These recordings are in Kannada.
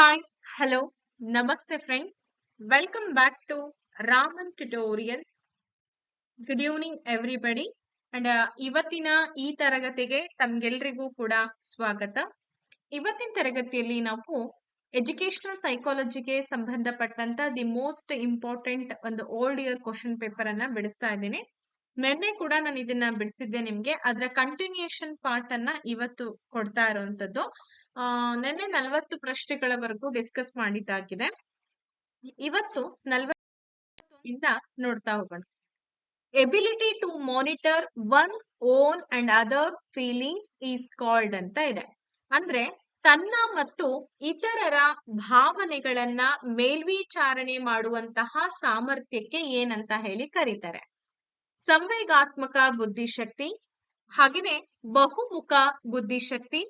Hi, hello, namaste friends. Welcome back to Raman Tutorials. Good evening everybody. And ಇವತ್ತಿನ ಈ ತರಗತಿಗೆ ತಮ್ಗೆಲ್ರಿಗೂ ಕೂಡ ಸ್ವಾಗತ. ಇವತ್ತಿನ ತರಗತಿಯಲ್ಲಿ ನಾವು ಎಜುಕೇಶನಲ್ ಸೈಕಾಲಜಿಗೆ ಸಂಬಂಧಪಟ್ಟಂತ ದಿ ಮೋಸ್ಟ್ ಇಂಪಾರ್ಟೆಂಟ್ ಒಂದು ಓಲ್ಡ್ ಇಯರ್ ಕ್ವಶನ್ ಪೇಪರ್ ಅನ್ನ ಬಿಡಿಸ್ತಾ ಇದ್ದೀನಿ. ನಿನ್ನೆ ಕೂಡ ನಾನು ಇದನ್ನ ಬಿಡಿಸಿದ್ದೆ ನಿಮ್ಗೆ. ಅದರ ಕಂಟಿನ್ಯೂಷನ್ ಪಾರ್ಟ್ ಅನ್ನ ಇವತ್ತು ಕೊಡ್ತಾ ಇರುವಂತದ್ದು. ನಿನ್ನೆ 40 ಪ್ರಶ್ನೆಗಳವರೆಗೂ ಡಿಸ್ಕಸ್ ಮಾಡಿದ್ದಾಗಿದೆ. ಇವತ್ತು 40 ಇಂದ ನೋಡ್ತಾ ಹೋಗೋಣ. Ability to monitor one's own and other feelings is called ಅಂತ ಇದೆ. ಅಂದ್ರೆ ತನ್ನ ಮತ್ತು ಇತರರ ಭಾವನೆಗಳನ್ನ ಮೇಲ್ವಿಚಾರಣೆ ಮಾಡುವಂತಹ ಸಾಮರ್ಥ್ಯಕ್ಕೆ ಏನಂತ ಹೇಳಿ ಕರೀತಾರೆ? ಸಂವೇಗಾತ್ಮಕ ಬುದ್ಧಿಶಕ್ತಿ, ಹಾಗೆಯೇ ಬಹುಮುಖ ಬುದ್ಧಿಶಕ್ತಿ,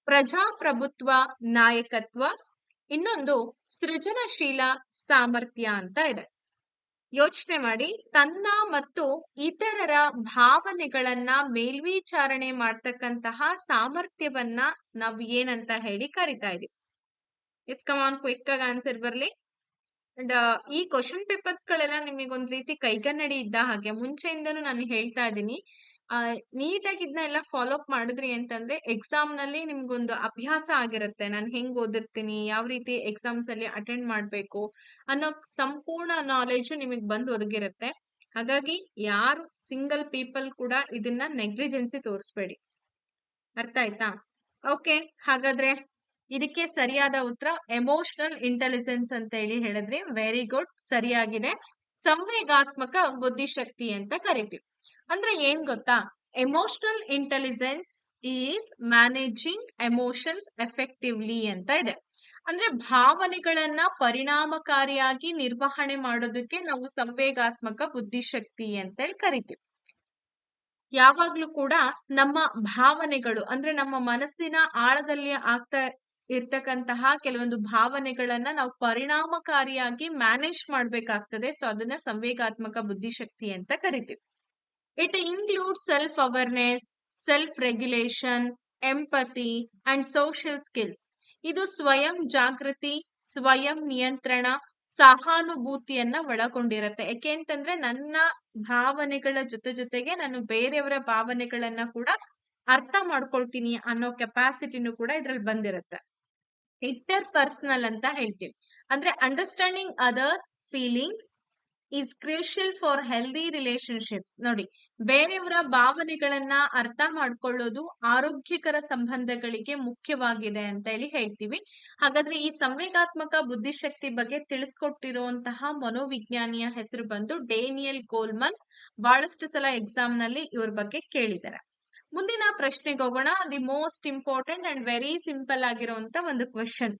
ಪ್ರಜಾಪ್ರಭುತ್ವ ನಾಯಕತ್ವ, ಇನ್ನೊಂದು ಸೃಜನಶೀಲ ಸಾಮರ್ಥ್ಯ ಅಂತ ಇದೆ. ಯೋಚನೆ ಮಾಡಿ, ತನ್ನ ಮತ್ತು ಇತರರ ಭಾವನೆಗಳನ್ನ ಮೇಲ್ವಿಚಾರಣೆ ಮಾಡ್ತಕ್ಕಂತಹ ಸಾಮರ್ಥ್ಯವನ್ನ ನಾವು ಏನಂತ ಹೇಳಿ ಕರಿತಾ ಇದೀವಿ? ಎಸ್ ಕಮಾನ್, ಕ್ವಿಕ್ ಆಗಿ ಆನ್ಸರ್ ಬರ್ಲಿ. ಅಂಡ್ ಈ ಕ್ವಶನ್ ಪೇಪರ್ಸ್ ಗಳೆಲ್ಲ ನಿಮಗೊಂದ್ ರೀತಿ ಕೈಗನ್ನಡಿ ಇದ್ದ ಹಾಗೆ. ಮುಂಚೆಯಿಂದನೂ ನಾನು ಹೇಳ್ತಾ ಇದ್ದೀನಿ, ನೀಟಾಗಿ ಇದನ್ನೆಲ್ಲ ಫಾಲೋ ಅಪ್ ಮಾಡಿದ್ರಿ ಅಂತಂದ್ರೆ ಎಕ್ಸಾಮ್ ನಲ್ಲಿ ನಿಮ್ಗೊಂದು ಅಭ್ಯಾಸ ಆಗಿರುತ್ತೆ. ನಾನು ಹೆಂಗ್ ಓದಿರ್ತೀನಿ, ಯಾವ ರೀತಿ ಎಕ್ಸಾಮ್ಸ್ ಅಲ್ಲಿ ಅಟೆಂಡ್ ಮಾಡ್ಬೇಕು ಅನ್ನೋ ಸಂಪೂರ್ಣ ನಾಲೆಜ್ ನಿಮಗೆ ಬಂದು ಒದಗಿರುತ್ತೆ. ಹಾಗಾಗಿ ಯಾರು ಸಿಂಗಲ್ ಪೀಪಲ್ ಕೂಡ ಇದನ್ನ ನೆಗ್ಲಿಜೆನ್ಸಿ ತೋರಿಸ್ಬೇಡಿ. ಅರ್ಥ ಆಯ್ತಾ? ಓಕೆ, ಹಾಗಾದ್ರೆ ಇದಕ್ಕೆ ಸರಿಯಾದ ಉತ್ತರ ಎಮೋಷನಲ್ ಇಂಟೆಲಿಜೆನ್ಸ್ ಅಂತ ಹೇಳಿ ಹೇಳಿದ್ರಿ. ವೆರಿ ಗುಡ್, ಸರಿಯಾಗಿದೆ. ಸಂವೇಗಾತ್ಮಕ ಬುದ್ಧಿಶಕ್ತಿ ಅಂತ ಕರಿತೀವಿ. ಅಂದ್ರೆ ಏನ್ ಗೊತ್ತಾ? Emotional intelligence is managing emotions effectively ಅಂತ ಇದೆ. ಅಂದ್ರೆ ಭಾವನೆಗಳನ್ನ ಪರಿಣಾಮಕಾರಿಯಾಗಿ ನಿರ್ವಹಣೆ ಮಾಡೋದಕ್ಕೆ ನಾವು ಸಂವೇಗಾತ್ಮಕ ಬುದ್ಧಿಶಕ್ತಿ ಅಂತ ಹೇಳಿ ಕರಿತೀವಿ. ಯಾವಾಗ್ಲೂ ಕೂಡ ನಮ್ಮ ಭಾವನೆಗಳು ಅಂದ್ರೆ ನಮ್ಮ ಮನಸ್ಸಿನ ಆಳದಲ್ಲಿ ಆಗ್ತಾ ಇರ್ತಕ್ಕಂತಹ ಕೆಲವೊಂದು ಭಾವನೆಗಳನ್ನ ನಾವು ಪರಿಣಾಮಕಾರಿಯಾಗಿ ಮ್ಯಾನೇಜ್ ಮಾಡ್ಬೇಕಾಗ್ತದೆ. ಸೊ ಅದನ್ನ ಸಂವೇಗಾತ್ಮಕ ಬುದ್ಧಿಶಕ್ತಿ ಅಂತ ಕರಿತೀವಿ. It include self awareness, self regulation, empathy and social skills. ಇದು ಸ್ವಯಂ ಜಾಗೃತಿ, ಸ್ವಯಂ ನಿಯಂತ್ರಣ, ಸಹಾನುಭೂತಿಯನ್ನ ಒಳಗೊಂಡಿರತ್ತೆ. ಯಾಕೆ ಅಂತಂದ್ರೆ ನನ್ನ ಭಾವನೆಗಳ ಜೊತೆಗೆ ನಾನು ಬೇರೆಯವರ ಭಾವನೆಗಳನ್ನ ಕೂಡ ಅರ್ಥ ಮಾಡ್ಕೊಳ್ತೀನಿ ಅನ್ನೋ ಕೆಪಾಸಿಟಿನೂ ಕೂಡ ಇದ್ರಲ್ಲಿ ಬಂದಿರತ್ತೆ. ಇಂಟರ್ ಪರ್ಸನಲ್ ಅಂತ ಹೇಳ್ತೀವಿ. ಅಂದ್ರೆ understanding others feelings is crucial for healthy relationships. ನೋಡಿ, ಬೇರೆಯವರ ಭಾವನೆಗಳನ್ನ ಅರ್ಥ ಮಾಡ್ಕೊಳ್ಳೋದು ಆರೋಗ್ಯಕರ ಸಂಬಂಧಗಳಿಗೆ ಮುಖ್ಯವಾಗಿದೆ ಅಂತ ಹೇಳಿ ಹೇಳ್ತೀವಿ. ಹಾಗಾದ್ರೆ ಈ ಸಂವೇಗಾತ್ಮಕ ಬುದ್ಧಿಶಕ್ತಿ ಬಗ್ಗೆ ತಿಳಿಸ್ಕೊಟ್ಟಿರುವಂತಹ ಮನೋವಿಜ್ಞಾನಿಯ ಹೆಸರು ಬಂದು ಡೇನಿಯಲ್ ಗೋಲ್ಮನ್. ಬಹಳಷ್ಟು ಸಲ ಎಕ್ಸಾಮ್ ನಲ್ಲಿ ಇವ್ರ ಬಗ್ಗೆ ಕೇಳಿದ್ದಾರೆ. ಮುಂದಿನ ಪ್ರಶ್ನೆಗೆ ಹೋಗೋಣ. The most important and very simple ಆಗಿರುವಂತ ಒಂದು ಕ್ವೆಶನ್.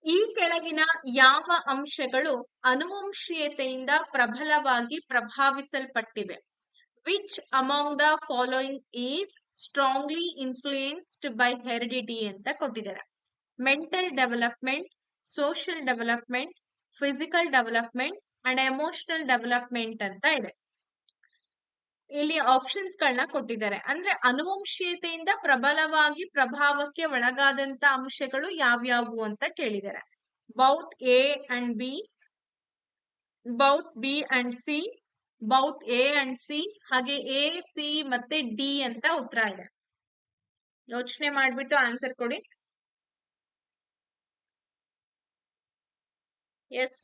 ಈ ಕೆಳಗಿನ ಯಾವ ಅಂಶಗಳು ಅನುವಂಶೀಯತೆಯಿಂದ ಪ್ರಬಲವಾಗಿ ಪ್ರಭಾವಿಸಲ್ಪಟ್ಟಿವೆ? Which among the following is strongly influenced by heredity ಅಂತ ಕೊಟ್ಟಿದ್ದಾರೆ. Mental development, social development, physical development and emotional development ಅಂತ ಇದೆ. ಇಲ್ಲಿ ಆಪ್ಷನ್ಸ್ ಗಳನ್ನ ಕೊಟ್ಟಿದ್ದಾರೆ. ಅಂದ್ರೆ ಅನುವಂಶೀಯತೆಯಿಂದ ಪ್ರಬಲವಾಗಿ ಪ್ರಭಾವಕ್ಕೆ ಒಳಗಾದಂತ ಅಂಶಗಳು ಯಾವ್ಯಾವು ಅಂತ ಕೇಳಿದ್ದಾರೆ. Both A and B, both B and C, both A and C, ಹಾಗೆ ಎ, ಸಿ ಮತ್ತೆ ಡಿ ಅಂತ ಉತ್ತರ ಇದೆ. ಯೋಚನೆ ಮಾಡ್ಬಿಟ್ಟು ಆನ್ಸರ್ ಕೊಡಿ. ಎಸ್,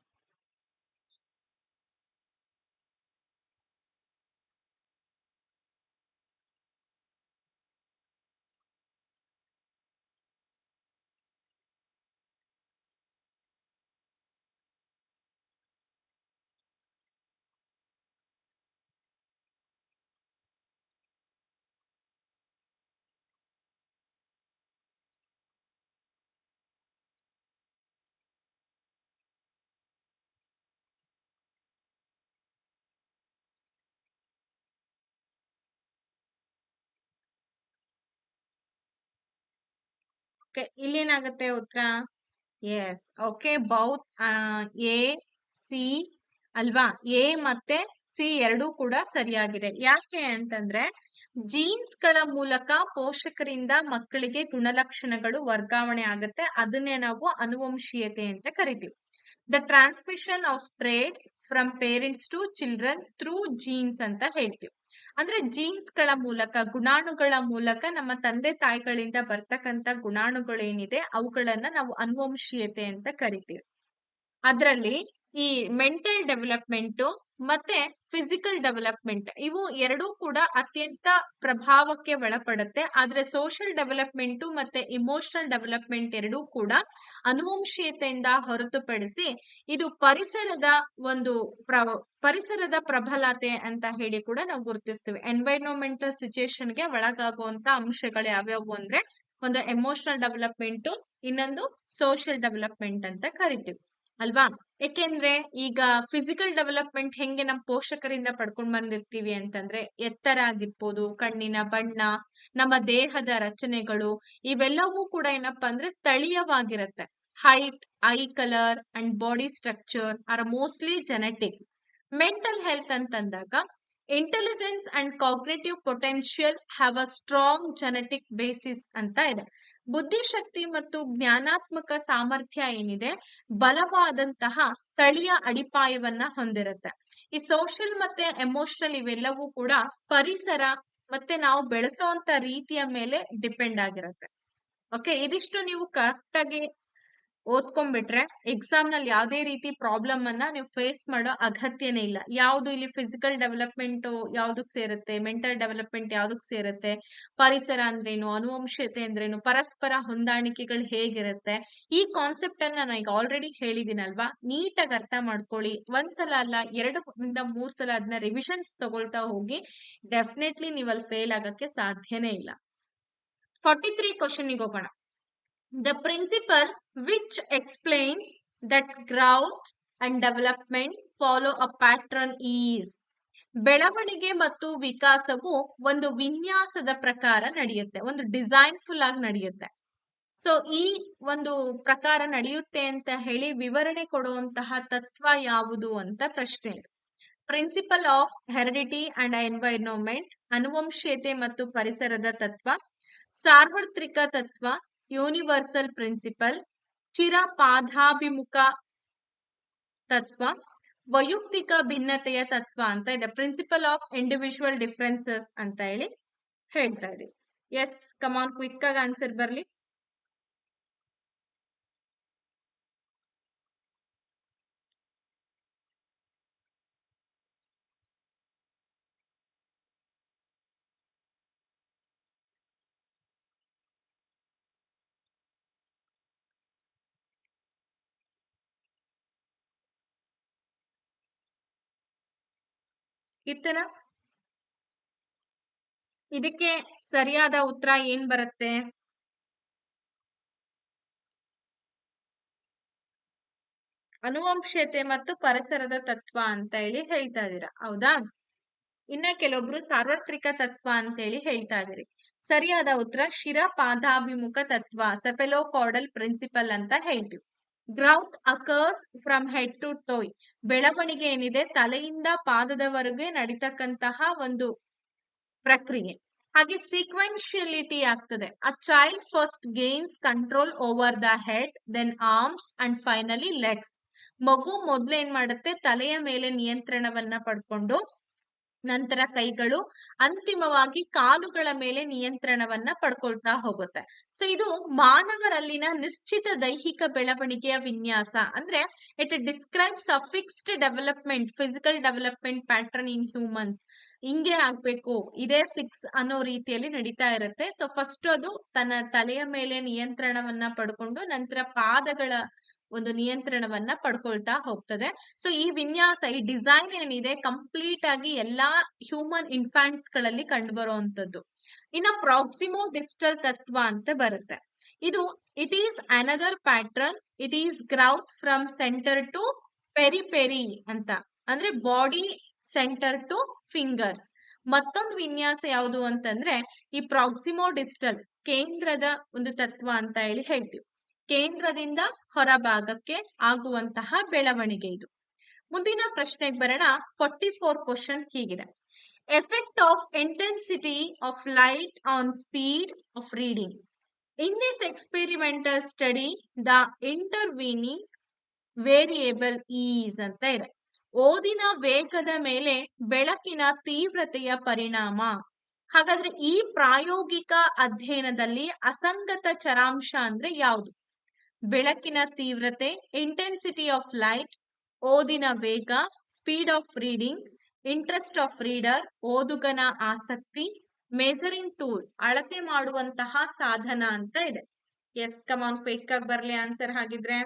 ಇಲ್ಲೇನಾಗುತ್ತೆ ಉತ್ತರ? Yes, okay. Both A, C ಅಲ್ವಾ? ಎ ಮತ್ತೆ ಸಿ ಎರಡೂ ಕೂಡ ಸರಿಯಾಗಿದೆ. ಯಾಕೆ ಅಂತಂದ್ರೆ ಜೀನ್ಸ್ ಗಳ ಮೂಲಕ ಪೋಷಕರಿಂದ ಮಕ್ಕಳಿಗೆ ಗುಣಲಕ್ಷಣಗಳು ವರ್ಗಾವಣೆ ಆಗುತ್ತೆ. ಅದನ್ನೇ ನಾವು ಅನುವಂಶೀಯತೆ ಅಂತ ಕರಿತೀವಿ. The transmission of traits from parents to children through genes ಅಂತ ಹೇಳ್ತೀವಿ. ಅಂದ್ರೆ ಜೀನ್ಸ್ ಗಳ ಮೂಲಕ, ಗುಣಾಣುಗಳ ಮೂಲಕ ನಮ್ಮ ತಂದೆ ತಾಯಿಗಳಿಂದ ಬರ್ತಕ್ಕಂತ ಗುಣಾಣುಗಳೇನಿದೆ ಅವುಗಳನ್ನ ನಾವು ಅನುವಂಶೀಯತೆ ಅಂತ ಕರಿತೀವಿ. ಅದರಲ್ಲಿ ಈ ಮೆಂಟಲ್ ಡೆವಲಪ್ಮೆಂಟ್ ಮತ್ತೆ ಫಿಸಿಕಲ್ ಡೆವಲಪ್ಮೆಂಟ್ ಇವು ಎರಡೂ ಕೂಡ ಅತ್ಯಂತ ಪ್ರಭಾವಕ್ಕೆ ಒಳಪಡುತ್ತೆ. ಆದ್ರೆ ಸೋಷಿಯಲ್ ಡೆವಲಪ್ಮೆಂಟ್ ಮತ್ತೆ ಇಮೋಷನಲ್ ಡೆವಲಪ್ಮೆಂಟ್ ಎರಡೂ ಕೂಡ ಅನುವಂಶೀಯತೆಯಿಂದ ಹೊರತುಪಡಿಸಿ ಇದು ಒಂದು ಪರಿಸರದ ಪ್ರಬಲತೆ ಅಂತ ಹೇಳಿ ಕೂಡ ನಾವು ಗುರುತಿಸ್ತೀವಿ. ಎನ್ವೈರನ್ಮೆಂಟಲ್ ಸಿಚುಯೇಷನ್ಗೆ ಒಳಗಾಗುವಂತ ಅಂಶಗಳು ಯಾವ್ಯಾವು ಅಂದ್ರೆ ಒಂದು ಎಮೋಷನಲ್ ಡೆವಲಪ್ಮೆಂಟ್, ಇನ್ನೊಂದು ಸೋಷಿಯಲ್ ಡೆವಲಪ್ಮೆಂಟ್ ಅಂತ ಕರಿತೀವಿ ಅಲ್ವಾ? ಯಾಕೆಂದ್ರೆ ಈಗ ಫಿಸಿಕಲ್ ಡೆವಲಪ್ಮೆಂಟ್ ಹೆಂಗೆ ನಮ್ಮ ಪೋಷಕರಿಂದ ಪಡ್ಕೊಂಡ್ ಬಂದಿರ್ತೀವಿ ಅಂತಂದ್ರೆ ಎತ್ತರ ಆಗಿರ್ಬೋದು, ಕಣ್ಣಿನ ಬಣ್ಣ, ನಮ್ಮ ದೇಹದ ರಚನೆಗಳು ಇವೆಲ್ಲವೂ ಕೂಡ ಏನಪ್ಪಾ ಅಂದ್ರೆ ಸ್ಥಳೀಯವಾಗಿರುತ್ತೆ. Height, eye colour and body structure are mostly genetic. Mental health ಅಂತಂದಾಗ intelligence and cognitive potential have a strong genetic basis ಅಂತ ಇದೆ. ಬುದ್ಧಿಶಕ್ತಿ ಮತ್ತು ಜ್ಞಾನಾತ್ಮಕ ಸಾಮರ್ಥ್ಯ ಏನಿದೆ ಬಲವಾದಂತಹ ಸ್ಥಳೀಯ ಅಡಿಪಾಯವನ್ನ ಹೊಂದಿರುತ್ತೆ. ಈ ಸೋಷಿಯಲ್ ಮತ್ತೆ ಎಮೋಷನಲ್ ಇವೆಲ್ಲವೂ ಕೂಡ ಪರಿಸರ ಮತ್ತೆ ನಾವು ಬೆಳೆಸುವಂತ ರೀತಿಯ ಮೇಲೆ ಡಿಪೆಂಡ್ ಆಗಿರುತ್ತೆ. ಓಕೆ, ಇದಿಷ್ಟು ನೀವು ಕರೆಕ್ಟ್ ಆಗಿ ಓದ್ಕೊಂಡ್ಬಿಟ್ರೆ ಎಕ್ಸಾಮ್ ನಲ್ಲಿ ಯಾವುದೇ ರೀತಿ ಪ್ರಾಬ್ಲಮ್ ಅನ್ನ ನೀವು ಫೇಸ್ ಮಾಡೋ ಅಗತ್ಯನೇ ಇಲ್ಲ. ಯಾವ್ದು ಇಲ್ಲಿ ಫಿಸಿಕಲ್ ಡೆವಲಪ್ಮೆಂಟ್ ಯಾವ್ದಕ್ ಸೇರುತ್ತೆ, ಮೆಂಟಲ್ ಡೆವಲಪ್ಮೆಂಟ್ ಯಾವ್ದಕ್ ಸೇರುತ್ತೆ, ಪರಿಸರ ಅಂದ್ರೇನು, ಅನುವಂಶೀಯತೆ ಅಂದ್ರೇನು, ಪರಸ್ಪರ ಹೊಂದಾಣಿಕೆಗಳು ಹೇಗಿರುತ್ತೆ, ಈ ಕಾನ್ಸೆಪ್ಟ್ ಅನ್ನ ನಾನು ಈಗ ಆಲ್ರೆಡಿ ಹೇಳಿದಿನಲ್ವಾ, ನೀಟಾಗಿ ಅರ್ಥ ಮಾಡ್ಕೊಳ್ಳಿ. ಒಂದ್ಸಲ ಅಲ್ಲ 2 3 ಸಲ ಅದನ್ನ ರಿವಿಷನ್ಸ್ ತಗೊಳ್ತಾ ಹೋಗಿ. ಡೆಫಿನೆಟ್ಲಿ ನೀವು ಅಲ್ಲಿ ಫೇಲ್ ಆಗಕ್ಕೆ ಸಾಧ್ಯನೇ ಇಲ್ಲ. 43 ಕ್ವಶನ್ ಹೋಗೋಣ. The principle which explains that growth and development follow a pattern is. ಬೆಳವಣಿಗೆ ಮತ್ತು ವಿಕಾಸವು ಒಂದು ವಿನ್ಯಾಸದ ಪ್ರಕಾರ ನಡೆಯುತ್ತೆ, ಒಂದು ಡಿಸೈನ್ಫುಲ್ ಆಗಿ ನಡೆಯುತ್ತೆ. ಸೊ ಈ ಒಂದು ಪ್ರಕಾರ ನಡೆಯುತ್ತೆ ಅಂತ ಹೇಳಿ ವಿವರಣೆ ಕೊಡುವಂತಹ ತತ್ವ ಯಾವುದು ಅಂತ ಪ್ರಶ್ನೆ. Principle of heredity and environment, ಅನುವಂಶೀಯತೆ ಮತ್ತು ಪರಿಸರದ ತತ್ವ, ಸಾರ್ವತ್ರಿಕ ತತ್ವ, ಯೂನಿವರ್ಸಲ್ ಪ್ರಿನ್ಸಿಪಲ್, ಚಿರಪಾಧಾಭಿಮುಖ ತತ್ವ, ವೈಯಕ್ತಿಕ ಭಿನ್ನತೆಯ ತತ್ವ ಅಂತ ಇದೆ. ಪ್ರಿನ್ಸಿಪಲ್ ಆಫ್ ಇಂಡಿವಿಜುವಲ್ ಡಿಫರೆನ್ಸಸ್ ಅಂತ ಹೇಳಿ ಹೇಳ್ತಾ ಇದೀವಿ. ಎಸ್, ಕಮಾನ್, ಕ್ವಿಕ್ ಆಗಿ ಆನ್ಸರ್ ಬರ್ಲಿ. ಇತ್ತನ ಇದಕ್ಕೆ ಸರಿಯಾದ ಉತ್ತರ ಏನ್ ಬರುತ್ತೆ? ಅನುವಂಶೀಯತೆ ಮತ್ತು ಪರಿಸರದ ತತ್ವ ಅಂತ ಹೇಳಿ ಹೇಳ್ತಾ ಇದೀರಾ, ಹೌದಾ? ಇನ್ನ ಕೆಲವೊಬ್ರು ಸಾರ್ವತ್ರಿಕ ತತ್ವ ಅಂತ ಹೇಳಿ ಹೇಳ್ತಾ ಇದೀರಿ. ಸರಿಯಾದ ಉತ್ತರ ಶಿರಪಾದಾಭಿಮುಖ ತತ್ವ, ಸೆಫೆಲೋಕಾರ್ಡಲ್ ಪ್ರಿನ್ಸಿಪಲ್ ಅಂತ ಹೇಳ್ತೀವಿ. Growth occurs from head to toe, ಬೆಳವಣಿಗೆ ಏನಿದೆ ತಲೆಯಿಂದ ಪಾದದವರೆಗೆ ನಡೀತಕ್ಕಂತಹ ಒಂದು ಪ್ರಕ್ರಿಯೆ. ಹಾಗೆ ಸೀಕ್ವೆನ್ಶಿಯಲಿಟಿ ಆಗ್ತದೆ. A child first gains control over the head, then arms and finally legs. ಮಗು ಮೊದ್ಲು ಏನ್ ಮಾಡುತ್ತೆ, ತಲೆಯ ಮೇಲೆ ನಿಯಂತ್ರಣವನ್ನ ಪಡ್ಕೊಂಡು ನಂತರ ಕೈಗಳು, ಅಂತಿಮವಾಗಿ ಕಾಲುಗಳ ಮೇಲೆ ನಿಯಂತ್ರಣವನ್ನ ಪಡ್ಕೊಳ್ತಾ ಹೋಗುತ್ತೆ. ಸೊ ಇದು ಮಾನವರಲ್ಲಿನ ನಿಶ್ಚಿತ ದೈಹಿಕ ಬೆಳವಣಿಗೆಯ ವಿನ್ಯಾಸ. ಅಂದ್ರೆ it describes a fixed development, physical development pattern in humans. ಹಿಂಗೆ ಆಗ್ಬೇಕು, ಇದೇ ಫಿಕ್ಸ್ ಅನ್ನೋ ರೀತಿಯಲ್ಲಿ ನಡೀತಾ ಇರುತ್ತೆ. ಸೊ ಫಸ್ಟ್ ಅದು ತನ್ನ ತಲೆಯ ಮೇಲೆ ನಿಯಂತ್ರಣವನ್ನ ಪಡ್ಕೊಂಡು ನಂತರ ಪಾದಗಳ ಒಂದು ನಿಯಂತ್ರಣವನ್ನ ಪಡ್ಕೊಳ್ತಾ ಹೋಗ್ತದೆ. ಸೊ ಈ ವಿನ್ಯಾಸ, ಈ ಡಿಸೈನ್ ಏನಿದೆ ಕಂಪ್ಲೀಟ್ ಆಗಿ ಎಲ್ಲಾ ಹ್ಯೂಮನ್ ಇನ್ಫ್ಯಾಂಟ್ಸ್ ಗಳಲ್ಲಿ ಕಂಡು ಬರುವಂತದ್ದು. ಇನ್ನ ಪ್ರಾಕ್ಸಿಮೋ ಡಿಸ್ಟಲ್ ತತ್ವ ಅಂತ ಬರುತ್ತೆ. ಇದು it is another pattern, it is growth from centre to periphery ಅಂತ, ಅಂದ್ರೆ ಬಾಡಿ ಸೆಂಟರ್ ಟು ಫಿಂಗರ್ಸ್. ಮತ್ತೊಂದು ವಿನ್ಯಾಸ ಯಾವುದು ಅಂತಂದ್ರೆ ಈ ಪ್ರಾಕ್ಸಿಮೋ ಡಿಸ್ಟಲ್, ಕೇಂದ್ರದ ಒಂದು ತತ್ವ ಅಂತ ಹೇಳಿ ಹೇಳ್ತೀವಿ. ಕೇಂದ್ರದಿಂದ ಹೊರಭಾಗಕ್ಕೆ ಆಗುವಂತಹ ಬೆಳವಣಿಗೆ ಇದು. ಮುಂದಿನ ಪ್ರಶ್ನೆಗೆ ಬರೋಣ. 44 ಕ್ವಶನ್ ಹೀಗಿದೆ. Effect of intensity of light on speed of reading. In this experimental study, the intervening variable is ಅಂತ ಇದೆ. ಓದಿನ ವೇಗದ ಮೇಲೆ ಬೆಳಕಿನ ತೀವ್ರತೆಯ ಪರಿಣಾಮ. ಹಾಗಾದ್ರೆ ಈ ಪ್ರಾಯೋಗಿಕ ಅಧ್ಯಯನದಲ್ಲಿ ಅಸಂಗತ ಚರಾಂಶ ಅಂದ್ರೆ ಯಾವುದು? ಬೆಳಕಿನ ತೀವ್ರತೆ, ಇಂಟೆನ್ಸಿಟಿ ಆಫ್ ಲೈಟ್, ಓದಿನ ವೇಗ, speed of reading, interest of reader, ಓದುಗನ ಆಸಕ್ತಿ, ಮೆಜರಿಂಗ್ ಟೂಲ್, ಅಳತೆ ಮಾಡುವಂತಹ ಸಾಧನ ಅಂತ ಇದೆ. ಎಸ್, ಕಮಾನ್ ಕ್ವಿಕ್ ಆಗಿ ಬರ್ಲಿ ಆನ್ಸರ್. ಹಾಗಿದ್ರೆ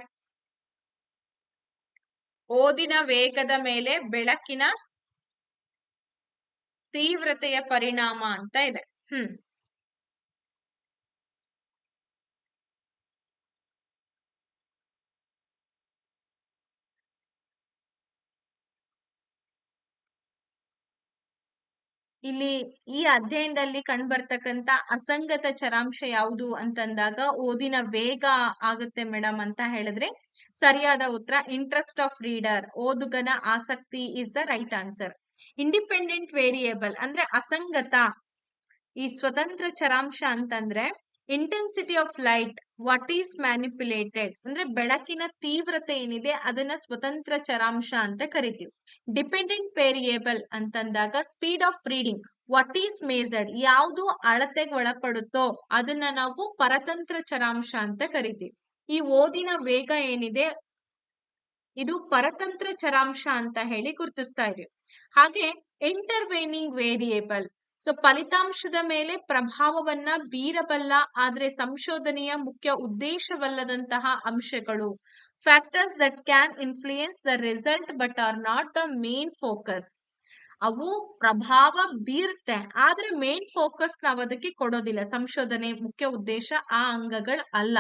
ಓದಿನ ವೇಗದ ಮೇಲೆ ಬೆಳಕಿನ ತೀವ್ರತೆಯ ಪರಿಣಾಮ ಅಂತ ಇದೆ. ಇಲ್ಲಿ ಈ ಅಧ್ಯಯನದಲ್ಲಿ ಕಂಡುಬರ್ತಕ್ಕಂತ ಅಸಂಗತ ಚರಾಂಶ ಯಾವುದು ಅಂತಂದಾಗ ಓದಿನ ವೇಗ ಆಗುತ್ತೆ ಮೇಡಮ್ ಅಂತ ಹೇಳಿದ್ರೆ ಸರಿಯಾದ ಉತ್ತರ ಇಂಟ್ರೆಸ್ಟ್ ಆಫ್ ರೀಡರ್, ಓದುಗನ ಆಸಕ್ತಿ is the right answer. Independent variable ಅಂದ್ರೆ ಅಸಂಗತ, ಈ ಸ್ವತಂತ್ರ ಚರಾಂಶ ಅಂತಂದ್ರೆ intensity of light what is manipulated ಅಂದ್ರೆ ಬೆಳಕಿನ ತೀವ್ರತೆ ಏನಿದೆ ಅದನ್ನ ಸ್ವತಂತ್ರ ಚರಾಂಶ ಅಂತ ಕರಿತೀವಿ. ಡಿಪೆಂಡೆಂಟ್ ವೇರಿಯೇಬಲ್ ಅಂತಂದಾಗ speed of reading what is measured, ಯಾವುದು ಅಳತೆಗೆ ಒಳಪಡುತ್ತೋ ಅದನ್ನ ನಾವು ಪರತಂತ್ರ ಚರಾಂಶ ಅಂತ ಕರಿತೀವಿ. ಈ ಓದಿನ ವೇಗ ಏನಿದೆ ಇದು ಪರತಂತ್ರ ಚರಾಂಶ ಅಂತ ಹೇಳಿ ಗುರುತಿಸ್ತಾ ಇದೀವಿ. ಹಾಗೆ ಇಂಟರ್ವೇನಿಂಗ್ ವೇರಿಯೇಬಲ್, ಸೊ ಫಲಿತಾಂಶದ ಮೇಲೆ ಪ್ರಭಾವವನ್ನ ಬೀರಬಲ್ಲ ಆದ್ರೆ ಸಂಶೋಧನೆಯ ಮುಖ್ಯ ಉದ್ದೇಶವಲ್ಲದಂತಹ ಅಂಶಗಳು. Factors that can influence the result but are not the main focus. ಅವು ಪ್ರಭಾವ ಬೀರುತ್ತೆ ಆದ್ರೆ ಮೇನ್ ಫೋಕಸ್ ನಾವು ಅದಕ್ಕೆ ಕೊಡೋದಿಲ್ಲ. ಸಂಶೋಧನೆ ಮುಖ್ಯ ಉದ್ದೇಶ ಆ ಅಂಗಗಳು ಅಲ್ಲ.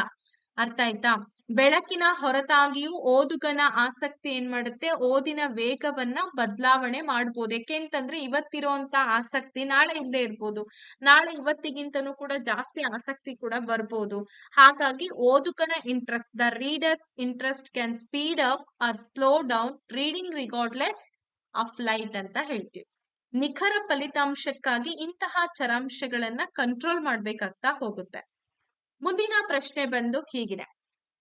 ಅರ್ಥ ಆಯ್ತಾ? ಬೆಳಕಿನ ಹೊರತಾಗಿಯೂ ಓದುಗನ ಆಸಕ್ತಿ ಏನ್ ಮಾಡುತ್ತೆ, ಓದಿನ ವೇಗವನ್ನ ಬದಲಾವಣೆ ಮಾಡ್ಬೋದು. ಯಾಕೆಂತಂದ್ರೆ ಇವತ್ತಿರುವಂತ ಆಸಕ್ತಿ ನಾಳೆ ಇಲ್ಲದೆ ಇರ್ಬೋದು, ನಾಳೆ ಇವತ್ತಿಗಿಂತನೂ ಕೂಡ ಜಾಸ್ತಿ ಆಸಕ್ತಿ ಕೂಡ ಬರ್ಬೋದು. ಹಾಗಾಗಿ ಓದುಗನ interest, the reader's interest can speed up or slow down reading regardless of light ಅಂತ ಹೇಳ್ತೀವಿ. ನಿಖರ ಫಲಿತಾಂಶಕ್ಕಾಗಿ ಇಂತಹ ಚರಾಂಶಗಳನ್ನ ಕಂಟ್ರೋಲ್ ಮಾಡ್ಬೇಕಾಗ್ತಾ ಹೋಗುತ್ತೆ. ಮುಂದಿನ ಪ್ರಶ್ನೆ ಬಂದು ಹೀಗಿದೆ.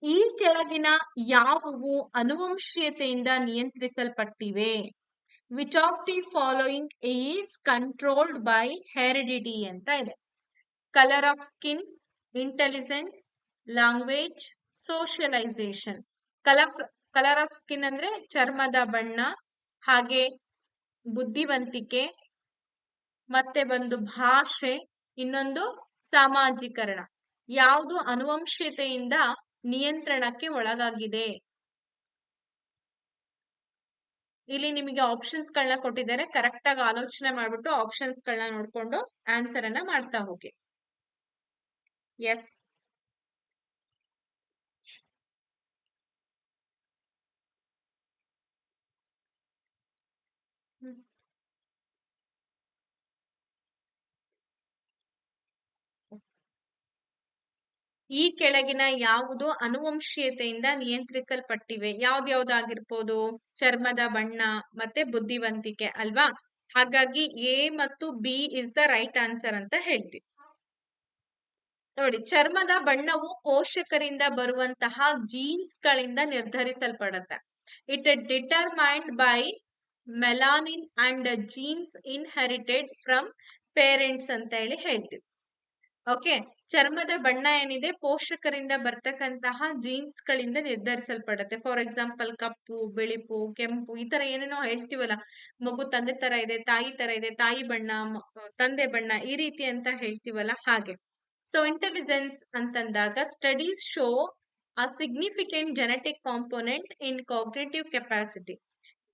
ಈ ಕೆಳಗಿನ ಯಾವುವು ಅನುವಂಶೀಯತೆಯಿಂದ ನಿಯಂತ್ರಿಸಲ್ಪಟ್ಟಿವೆ? Which of the following is controlled by heredity ಅಂತ ಇದೆ. Colour of skin, intelligence, language, socialisation. Colour of skin ಅಂದ್ರೆ ಚರ್ಮದ ಬಣ್ಣ, ಹಾಗೆ ಬುದ್ಧಿವಂತಿಕೆ, ಮತ್ತೆ ಬಂದು ಭಾಷೆ, ಇನ್ನೊಂದು ಸಾಮಾಜೀಕರಣ. ಯಾವುದು ಅನುವಂಶೀಯತೆಯಿಂದ ನಿಯಂತ್ರಣಕ್ಕೆ ಒಳಗಾಗಿದೆ? ಇಲ್ಲಿ ನಿಮಗೆ ಆಪ್ಷನ್ಸ್ ಗಳನ್ನ ಕೊಟ್ಟಿದ್ದಾರೆ. ಕರೆಕ್ಟ್ ಆಗಿ ಆಲೋಚನೆ ಮಾಡ್ಬಿಟ್ಟು ಆಪ್ಷನ್ಸ್ ಗಳನ್ನ ನೋಡ್ಕೊಂಡು ಆನ್ಸರ್ ಅನ್ನ ಮಾಡ್ತಾ ಹೋಗಿ. ಎಸ್, ಈ ಕೆಳಗಿನ ಯಾವುದು ಅನುವಂಶೀಯತೆಯಿಂದ ನಿಯಂತ್ರಿಸಲ್ಪಟ್ಟಿವೆ? ಯಾವ್ದಾಗಿರ್ಬೋದು? ಚರ್ಮದ ಬಣ್ಣ ಮತ್ತೆ ಬುದ್ಧಿವಂತಿಕೆ ಅಲ್ವಾ? ಹಾಗಾಗಿ ಎ ಮತ್ತು B is the right answer ಅಂತ ಹೇಳ್ತೀವಿ. ನೋಡಿ, ಚರ್ಮದ ಬಣ್ಣವು ಪೋಷಕರಿಂದ ಬರುವಂತಹ ಜೀನ್ಸ್ ಗಳಿಂದ ನಿರ್ಧರಿಸಲ್ಪಡುತ್ತೆ. It determined by melanin and genes inherited from parents ಅಂತ ಹೇಳಿ ಹೇಳ್ತೀವಿ. ಓಕೆ, ಚರ್ಮದ ಬಣ್ಣ ಏನಿದೆ ಪೋಷಕರಿಂದ ಬರ್ತಕ್ಕಂತಹ ಜೀನ್ಸ್ ಗಳಿಂದ ನಿರ್ಧರಿಸಲ್ಪಡುತ್ತೆ. ಫಾರ್ ಎಕ್ಸಾಂಪಲ್ ಕಪ್ಪು, ಬಿಳಿಪು, ಕೆಂಪು, ಈ ತರ ಏನೇನೋ ಹೇಳ್ತೀವಲ್ಲ. ಮಗು ತಂದೆ ತರ ಇದೆ, ತಾಯಿ ತರ ಇದೆ, ತಾಯಿ ಬಣ್ಣ ತಂದೆ ಬಣ್ಣ, ಈ ರೀತಿ ಅಂತ ಹೇಳ್ತೀವಲ್ಲ ಹಾಗೆ. ಸೊ ಇಂಟೆಲಿಜೆನ್ಸ್ ಅಂತಂದಾಗ studies show a significant genetic component in cognitive capacity.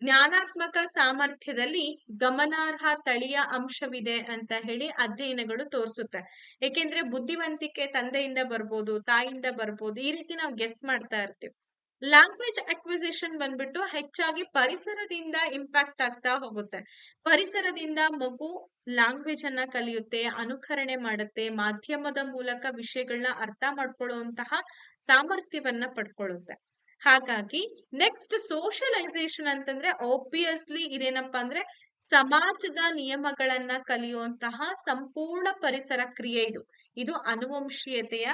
ಜ್ಞಾನಾತ್ಮಕ ಸಾಮರ್ಥ್ಯದಲ್ಲಿ ಗಮನಾರ್ಹ ತಳಿಯ ಅಂಶವಿದೆ ಅಂತ ಹೇಳಿ ಅಧ್ಯಯನಗಳು ತೋರಿಸುತ್ತೆ. ಏಕೆಂದ್ರೆ ಬುದ್ಧಿವಂತಿಕೆ ತಂದೆಯಿಂದ ಬರ್ಬೋದು, ತಾಯಿಯಿಂದ ಬರ್ಬೋದು, ಈ ರೀತಿ ನಾವು ಗೆಸ್ ಮಾಡ್ತಾ ಇರ್ತೀವಿ. ಲ್ಯಾಂಗ್ವೇಜ್ ಅಕ್ವಿಸಿಷನ್ ಬಂದ್ಬಿಟ್ಟು ಹೆಚ್ಚಾಗಿ ಪರಿಸರದಿಂದ ಇಂಪ್ಯಾಕ್ಟ್ ಆಗ್ತಾ ಹೋಗುತ್ತೆ. ಪರಿಸರದಿಂದ ಮಗು ಲ್ಯಾಂಗ್ವೇಜ್ ಅನ್ನ ಕಲಿಯುತ್ತೆ, ಅನುಕರಣೆ ಮಾಡುತ್ತೆ, ಮಾಧ್ಯಮದ ಮೂಲಕ ವಿಷಯಗಳನ್ನ ಅರ್ಥ ಮಾಡ್ಕೊಳ್ಳುವಂತಹ ಸಾಮರ್ಥ್ಯವನ್ನ ಪಡ್ಕೊಳ್ಳುತ್ತೆ. ಹಾಗಾಗಿ ನೆಕ್ಸ್ಟ್ ಸೋಷಿಯಲೈಸೇಷನ್ ಅಂತಂದ್ರೆ ಆಬ್ವಿಯಸ್ಲಿ ಇದೇನಪ್ಪಾ ಅಂದ್ರೆ ಸಮಾಜದ ನಿಯಮಗಳನ್ನ ಕಲಿಯುವಂತಹ ಸಂಪೂರ್ಣ ಪರಿಸರ ಕ್ರಿಯೆ ಇದು. ಇದು ಅನುವಂಶೀಯತೆಯ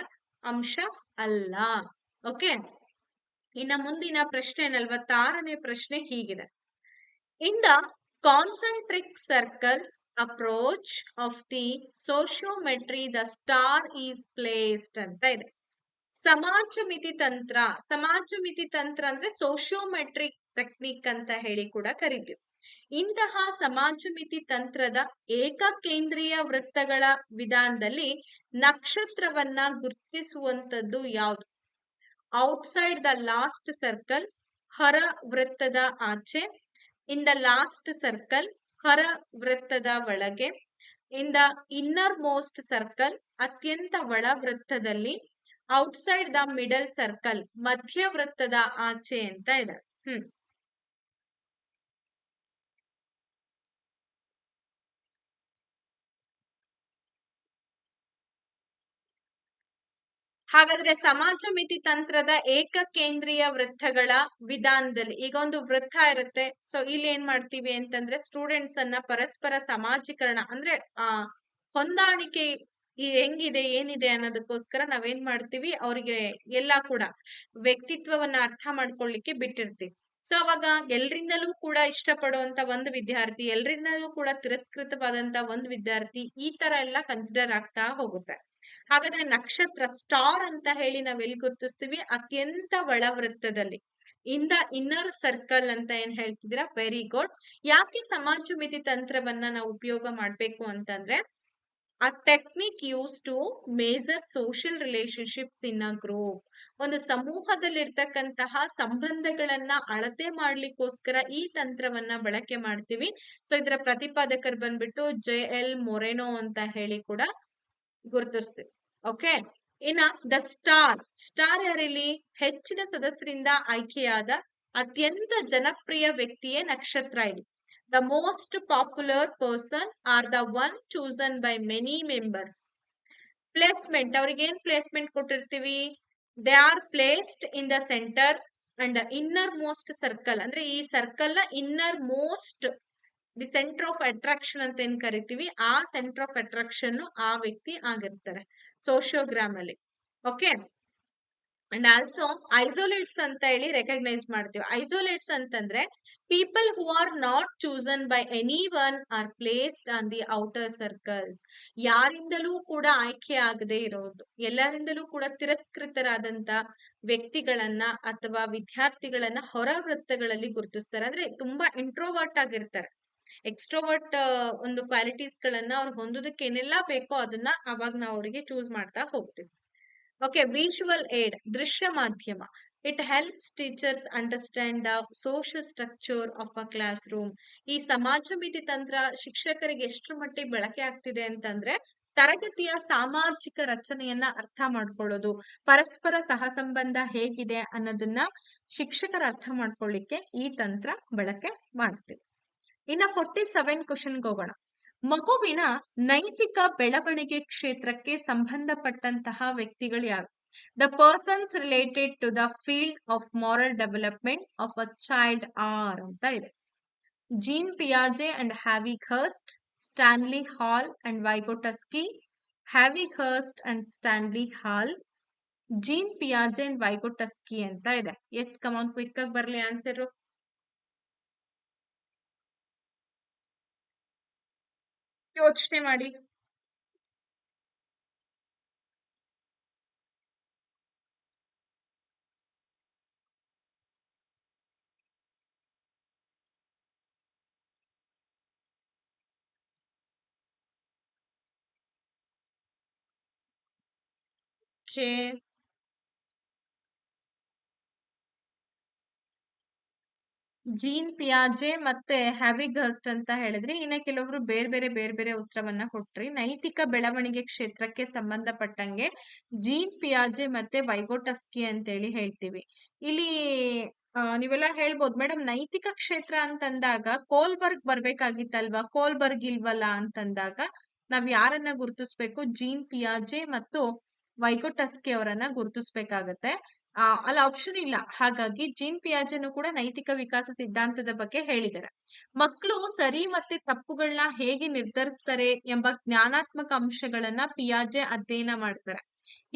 ಅಂಶ ಅಲ್ಲ. ಓಕೆ, ಇನ್ನ ಮುಂದಿನ ಪ್ರಶ್ನೆ 46ನೇ ಪ್ರಶ್ನೆ ಹೀಗಿದೆ. In the concentric circles approach of the sociometry the star is placed ಅಂತ ಇದೆ. ಸಮಾಜ ಮಿತಿ ತಂತ್ರ ಅಂದ್ರೆ ಸೋಶಿಯೋಮೆಟ್ರಿಕ್ ಟೆಕ್ನಿಕ್ ಅಂತ ಹೇಳಿ ಕೂಡ ಕರಿತೀವಿ. ಇಂತಹ ಸಮಾಜ ಮಿತಿ ತಂತ್ರದ ಏಕಕೇಂದ್ರೀಯ ವೃತ್ತಗಳ ವಿಧಾನದಲ್ಲಿ ನಕ್ಷತ್ರವನ್ನ ಗುರುತಿಸುವಂತದ್ದು ಯಾವುದು? ಔಟ್ಸೈಡ್ ದ ಲಾಸ್ಟ್ ಸರ್ಕಲ್, ಹೊರ ವೃತ್ತದ ಆಚೆ. ಇನ್ ದ ಲಾಸ್ಟ್ ಸರ್ಕಲ್, ಹೊರ ವೃತ್ತದ ಒಳಗೆ. In the inner most circle, ಅತ್ಯಂತ ಒಳ ವೃತ್ತದಲ್ಲಿ. ಔಟ್ಸೈಡ್ ದ ಮಿಡಲ್ ಸರ್ಕಲ್, ಮಧ್ಯ ವೃತ್ತದ ಆಚೆ ಅಂತ ಇದೆ. ಹಾಗಾದ್ರೆ ಸಮಾಜ ಮಿತಿ ತಂತ್ರದ ಏಕಕೇಂದ್ರೀಯ ವೃತ್ತಗಳ ವಿಧಾನದಲ್ಲಿ ಈಗ ಒಂದು ವೃತ್ತ ಇರುತ್ತೆ. ಸೊ ಇಲ್ಲಿ ಏನ್ ಮಾಡ್ತೀವಿ ಅಂತಂದ್ರೆ ಸ್ಟೂಡೆಂಟ್ಸ್ ಅನ್ನ ಪರಸ್ಪರ ಸಮಾಜೀಕರಣ ಅಂದ್ರೆ ಹೊಂದಾಣಿಕೆ ಹೆಂಗಿದೆ ಏನಿದೆ ಅನ್ನೋದಕ್ಕೋಸ್ಕರ ನಾವೇನ್ ಮಾಡ್ತೀವಿ, ಅವ್ರಿಗೆ ಎಲ್ಲಾ ಕೂಡ ವ್ಯಕ್ತಿತ್ವವನ್ನ ಅರ್ಥ ಮಾಡ್ಕೊಳ್ಳಿಕ್ಕೆ ಬಿಟ್ಟಿರ್ತೀವಿ. ಸೊ ಅವಾಗ ಎಲ್ರಿಂದಲೂ ಕೂಡ ಇಷ್ಟಪಡುವಂತ ಒಂದು ವಿದ್ಯಾರ್ಥಿ, ಎಲ್ರಿಂದಲೂ ಕೂಡ ತಿರಸ್ಕೃತವಾದಂತ ಒಂದು ವಿದ್ಯಾರ್ಥಿ, ಈ ತರ ಎಲ್ಲ ಕನ್ಸಿಡರ್ ಆಗ್ತಾ ಹೋಗುತ್ತೆ. ಹಾಗಾದ್ರೆ ನಕ್ಷತ್ರ ಸ್ಟಾರ್ ಅಂತ ಹೇಳಿ ನಾವ್ ಎಲ್ಲಿ ಗುರುತಿಸ್ತೀವಿ? ಅತ್ಯಂತ ಒಳ ವೃತ್ತದಲ್ಲಿ, ಇನ್ ದ ಇನ್ನರ್ ಸರ್ಕಲ್ ಅಂತ ಏನ್ ಹೇಳ್ತಿದ್ದೀರಾ? Very good. ಯಾಕೆ ಸಮಾಜ ಮಿತಿ ತಂತ್ರವನ್ನ ನಾವು ಉಪಯೋಗ ಮಾಡ್ಬೇಕು ಅಂತಂದ್ರೆ a technique used to measure social relationships in a group. ಒಂದು ಸಮೂಹದಲ್ಲಿರ್ತಕ್ಕಂತಹ ಸಂಬಂಧಗಳನ್ನ ಅಳತೆ ಮಾಡ್ಲಿಕ್ಕೋಸ್ಕರ ಈ ತಂತ್ರವನ್ನ ಬಳಕೆ ಮಾಡ್ತೀವಿ. ಸೊ ಇದರ ಪ್ರತಿಪಾದಕರು ಬಂದ್ಬಿಟ್ಟು JL ಮೊರೆನೋ ಅಂತ ಹೇಳಿ ಕೂಡ ಗುರುತಿಸ್ತೀವಿ. ಓಕೆ, ಇನ್ನ ದ ಸ್ಟಾರ್ ಯಾರಿಲ್ಲಿ? ಹೆಚ್ಚಿನ ಸದಸ್ಯರಿಂದ ಆಯ್ಕೆಯಾದ ಅತ್ಯಂತ ಜನಪ್ರಿಯ ವ್ಯಕ್ತಿಯೇ ನಕ್ಷತ್ರ. ಇಲ್ಲಿ the most popular person are the one chosen by many members. Placement, ಅವ್ರಿಗೆ ಏನ್ ಪ್ಲೇಸ್ಮೆಂಟ್ ಕೊಟ್ಟಿರ್ತೀವಿ? they are placed in the center and inner most circle. ಅಂದ್ರೆ ಈ ಸರ್ಕಲ್ ನ inner most, the centre of attraction ಅಂತ ಏನ್ ಕರಿತೀವಿ, ಆ ಸೆಂಟರ್ ಆಫ್ ಅಟ್ರಾಕ್ಷನ್ ಆ ವ್ಯಕ್ತಿ ಆಗಿರ್ತಾರೆ ಸೋಶಿಯೋಗ್ರಾಮ್ ಅಲ್ಲಿ. ಓಕೆ, ಅಂಡ್ ಆಲ್ಸೋ ಐಸೋಲೇಟ್ಸ್ ಅಂತ ಹೇಳಿ ರೆಕಗ್ನೈಸ್ ಮಾಡ್ತೀವಿ. ಐಸೋಲೇಟ್ಸ್ ಅಂತಂದ್ರೆ people who are not chosen by any one R placed on the outer circles. ಯಾರಿಂದಲೂ ಕೂಡ ಆಯ್ಕೆ ಆಗದೆ ಇರೋದು, ಎಲ್ಲರಿಂದಲೂ ಕೂಡ ತಿರಸ್ಕೃತರಾದಂತ ವ್ಯಕ್ತಿಗಳನ್ನ ಅಥವಾ ವಿದ್ಯಾರ್ಥಿಗಳನ್ನ ಹೊರ ವೃತ್ತಗಳಲ್ಲಿ ಗುರುತಿಸ್ತಾರೆ. ಅಂದ್ರೆ ತುಂಬಾ ಇಂಟ್ರೋವರ್ಟ್ ಆಗಿರ್ತಾರೆ. ಎಕ್ಸ್ಟ್ರೋವರ್ಟ್ ಒಂದು ಕ್ವಾಲಿಟೀಸ್ ಗಳನ್ನ ಅವ್ರು ಹೊಂದೋದಕ್ಕೆ ಏನೆಲ್ಲಾ ಬೇಕೋ ಅದನ್ನ ಅವಾಗ ನಾವು ಅವರಿಗೆ ಚೂಸ್ ಮಾಡ್ತಾ ಹೋಗ್ತೀವಿ. ಓಕೆ, ವಿಜುವಲ್ ಏಡ್, ದೃಶ್ಯ ಮಾಧ್ಯಮ. It helps teachers understand the social structure of a class room. ಈ ಸಮಾಜ ಮಿತಿ ತಂತ್ರ ಶಿಕ್ಷಕರಿಗೆ ಎಷ್ಟು ಮಟ್ಟಿಗೆ ಬಳಕೆ ಆಗ್ತಿದೆ ಅಂತಂದ್ರೆ ತರಗತಿಯ ಸಾಮಾಜಿಕ ರಚನೆಯನ್ನ ಅರ್ಥ ಮಾಡ್ಕೊಳ್ಳೋದು, ಪರಸ್ಪರ ಸಹಸಂಬಂಧ ಹೇಗಿದೆ ಅನ್ನೋದನ್ನ ಶಿಕ್ಷಕರ ಅರ್ಥ ಮಾಡ್ಕೊಳ್ಳಿಕ್ಕೆ ಈ ತಂತ್ರ ಬಳಕೆ ಮಾಡ್ತೀವಿ. ಇನ್ನ 47 ಕ್ವಶನ್ಗೆ ಹೋಗೋಣ. ಮಗುವಿನ ನೈತಿಕ ಬೆಳವಣಿಗೆ ಕ್ಷೇತ್ರಕ್ಕೆ ಸಂಬಂಧಪಟ್ಟಂತಹ ವ್ಯಕ್ತಿಗಳು ಯಾರು? The persons related to the field of moral development of a child are ಅಂತ ಇದೆ. ಜೀನ್ ಪಿಯಾಜೆ and Havighurst, Stanley Hall and Vygotsky. Havighurst and Stanley Hall, Jean ಪಿಯಾಜೆ ಅಂಡ್ ವೈಗೊಟಸ್ಕಿ ಅಂತ ಇದೆ. ಎಸ್, ಕಮಾನ್ ಕ್ವಿಕ್ ಆಗಿ ಬರ್ಲಿ ಆನ್ಸರ್. ಯೋಚನೆ ಮಾಡಿ. ಜೀನ್ ಪಿಯಾಜೆ ಮತ್ತೆ ಹ್ಯಾವಿಗ್ಹರ್ಸ್ಟ್ ಅಂತ ಹೇಳಿದ್ರಿ. ಇನ್ನ ಕೆಲವರು ಬೇರೆ ಬೇರೆ ಉತ್ತರವನ್ನ ಕೊಟ್ರಿ. ನೈತಿಕ ಬೆಳವಣಿಗೆ ಕ್ಷೇತ್ರಕ್ಕೆ ಸಂಬಂಧಪಟ್ಟಂಗೆ ಜೀನ್ ಪಿಯಾಜೆ ಮತ್ತೆ ವೈಗೊಟಸ್ಕಿ ಅಂತೇಳಿ ಹೇಳ್ತೀವಿ. ಇಲ್ಲಿ ನೀವೆಲ್ಲ ಹೇಳ್ಬೋದು ಮೇಡಮ್ ನೈತಿಕ ಕ್ಷೇತ್ರ ಅಂತಂದಾಗ ಕೋಲ್ಬರ್ಗ್ ಬರ್ಬೇಕಾಗಿತ್ತಲ್ವಾ, ಕೋಲ್ಬರ್ಗ್ ಇಲ್ವಲ್ಲ ಅಂತಂದಾಗ ನಾವ್ ಯಾರನ್ನ ಗುರುತಿಸ್ಬೇಕು? ಜೀನ್ ಪಿಯಾಜೆ ಮತ್ತು ವೈಗೊಟಸ್ಕಿ ಅವರನ್ನ ಗುರುತಿಸ್ಬೇಕಾಗತ್ತೆ. ಅಲ್ಲಿ ಆಪ್ಷನ್ ಇಲ್ಲ. ಹಾಗಾಗಿ ಜೀನ್ ಪಿಯಾಜೆನು ಕೂಡ ನೈತಿಕ ವಿಕಾಸ ಸಿದ್ಧಾಂತದ ಬಗ್ಗೆ ಹೇಳಿದ್ದಾರೆ. ಮಕ್ಕಳು ಸರಿ ಮತ್ತೆ ತಪ್ಪುಗಳನ್ನ ಹೇಗೆ ನಿರ್ಧರಿಸ್ತಾರೆ ಎಂಬ ಜ್ಞಾನಾತ್ಮಕ ಅಂಶಗಳನ್ನ ಪಿಯಾಜೆ ಅಧ್ಯಯನ ಮಾಡ್ತಾರೆ.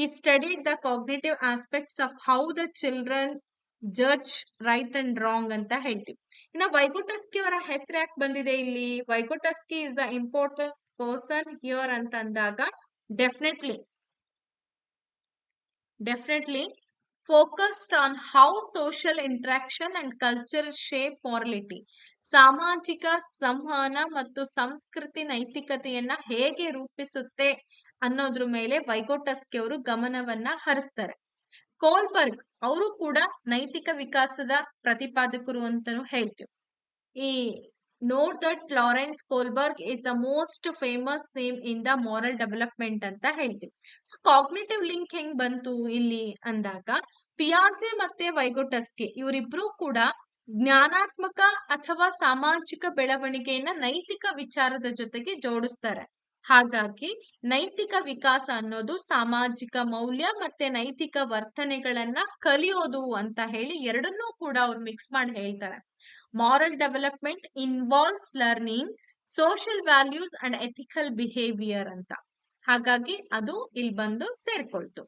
ಈ studied the cognitive aspects of how the children judge right and wrong ಅಂತ ಹೇಳ್ತೀವಿ. ಇನ್ನು ವೈಗೋಟಸ್ಕಿ ಅವರ ಹೆಸರು ಯಾಕೆ ಬಂದಿದೆ ಇಲ್ಲಿ? Vygotsky is the important person here ಅಂತ ಅಂದಾಗ definitely definitely focused on how social interaction and culture shape morality. ಸಾಮಾಜಿಕ ಸಂವಹನ ಮತ್ತು ಸಂಸ್ಕೃತಿ ನೈತಿಕತೆಯನ್ನ ಹೇಗೆ ರೂಪಿಸುತ್ತೆ ಅನ್ನೋದ್ರ ಮೇಲೆ ವೈಗೋಟಸ್ಕಿ ಅವರು ಗಮನವನ್ನ ಹರಿಸ್ತಾರೆ. ಕೋಲ್ಬರ್ಗ್ ಅವರು ಕೂಡ ನೈತಿಕ ವಿಕಾಸದ ಪ್ರತಿಪಾದಕರು ಅಂತಾನು ಹೇಳ್ತೀವಿ. ಈ note that Lawrence Kohlberg is the most famous name in the moral development ಅಂತ ಹೇಳ್ತೀವಿ. ಸೊ ಕಾಗ್ನಿಟಿವ್ ಲಿಂಕ್ ಹೆಂಗ್ ಬಂತು ಇಲ್ಲಿ ಅಂದಾಗ ಪಿಯಾಜೆ ಮತ್ತೆ ವೈಗೋಟಸ್ಕಿ ಇವರಿಬ್ರು ಕೂಡ ಜ್ಞಾನಾತ್ಮಕ ಅಥವಾ ಸಾಮಾಜಿಕ ಬೆಳವಣಿಗೆಯನ್ನ ನೈತಿಕ ವಿಚಾರದ ಜೊತೆಗೆ ಜೋಡಿಸ್ತಾರೆ. ಹಾಗಾಗಿ ನೈತಿಕ ವಿಕಾಸ ಅನ್ನೋದು ಸಾಮಾಜಿಕ ಮೌಲ್ಯ ಮತ್ತೆ ನೈತಿಕ ವರ್ತನೆಗಳನ್ನ ಕಲಿಯೋದು ಅಂತ ಹೇಳಿ ಎರಡನ್ನೂ ಕೂಡ ಅವ್ರು ಮಿಕ್ಸ್ ಮಾಡಿ ಹೇಳ್ತಾರೆ. Moral development involves learning social values and ethical behaviour ಅಂತ. ಹಾಗಾಗಿ ಅದು ಇಲ್ಲಿ ಬಂದು ಸೇರ್ಕೊಳ್ತು.